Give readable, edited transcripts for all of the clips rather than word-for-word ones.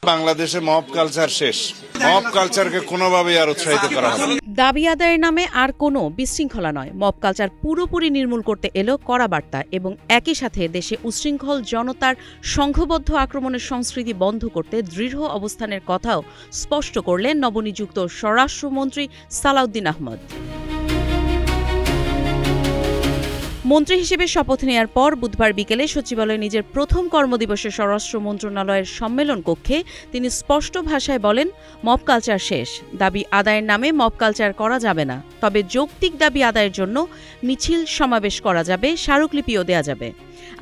বাংলাদেশে mob culture শেষ। Mob কালচারকে কোনোভাবেই আর উৎসাহিত করা হবে না। দাবি আদায়ের নামে আর কোনো বিশৃঙ্খলা নয়, মব কালচার পুরোপুরি নির্মূল করতে এলো কড়া বার্তা এবং একই সাথে দেশে উচ্ছৃঙ্খল জনতার সংঘবদ্ধ আক্রমণের সংস্কৃতি বন্ধ করতে দৃঢ় অবস্থানের কথাও স্পষ্ট করলেন নবনিযুক্ত স্বরাষ্ট্রমন্ত্রী সালাউদ্দিন আহমদ। মন্ত্রী হিসেবে শপথ নেয়ার পর বুধবার বিকেলে সচিবালয়ে নিজের প্রথম কর্মদিবসে স্বরাষ্ট্র মন্ত্রণালয়ের সম্মেলন কক্ষে তিনি স্পষ্ট ভাষায় বলেন, মব কালচার শেষ। দাবি আদায়ের নামে মব কালচার করা যাবে না, তবে যৌক্তিক দাবি আদায়ের জন্য মিছিল সমাবেশ করা যাবে, স্মারকলিপিও দেয়া যাবে।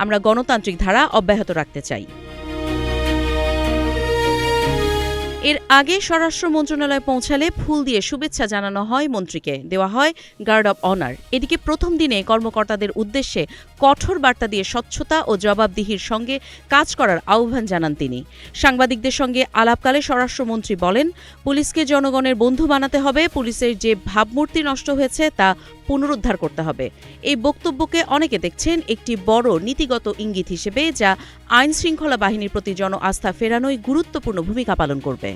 আমরা গণতান্ত্রিক ধারা অব্যাহত রাখতে চাই। এর আগে স্বরাষ্ট্র মন্ত্রণালয়ে পৌঁছালে ফুল দিয়ে শুভেচ্ছা জানানো হয় মন্ত্রীকে, দেওয়া হয় গার্ড অব অনার। এদিকে প্রথম দিনে কর্মকর্তাদের উদ্দেশ্যে কঠোর বার্তা দিয়ে স্বচ্ছতা ও জবাবদিহির সঙ্গে কাজ করার আহ্বান জানান তিনি। সাংবাদিকদের সঙ্গে আলাপকালে স্বরাষ্ট্রমন্ত্রী বলেন, পুলিশকে জনগণের বন্ধু বানাতে হবে, পুলিশের যে ভাবমূর্তি নষ্ট হয়েছে তা পুনরুদ্ধার করতে হবে। এই বক্তব্যকে অনেকে দেখছেন একটি বড় নীতিগত ইঙ্গিত হিসেবে, যা আইন শৃঙ্খলা বাহিনীর প্রতি জন আস্থা ফেরানোয় গুরুত্বপূর্ণ ভূমিকা পালন করবে।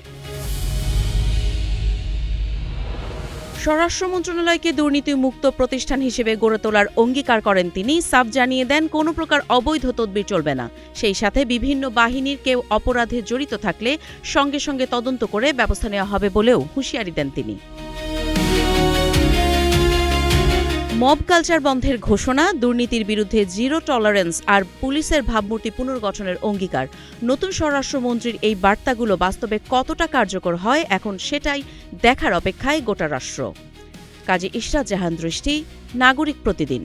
স্বরাষ্ট্র মন্ত্রণালয়কে দুর্নীতিমুক্ত প্রতিষ্ঠান হিসেবে গড়ে তোলার অঙ্গীকার করেন তিনি। সাফ জানিয়ে দেন, কোনো প্রকার অবৈধ তদবির চলবে না। সেই সাথে বিভিন্ন বাহিনীর কেউ অপরাধে জড়িত থাকলে সঙ্গে সঙ্গে তদন্ত করে ব্যবস্থা নেওয়া হবে বলেও হুঁশিয়ারি দেন তিনি। মব কালচার বন্ধের ঘোষণা, দুর্নীতির বিরুদ্ধে জিরো টলারেন্স আর পুলিশের ভাবমূর্তি পুনর্গঠনের অঙ্গীকার। নতুন স্বরাষ্ট্রমন্ত্রীর এই বার্তাগুলো বাস্তবে কতটা কার্যকর হয়, এখন সেটাই দেখার অপেক্ষায় গোটা রাষ্ট্র। কাজী ইশরাত জাহান দৃষ্টি, নাগরিক প্রতিদিন।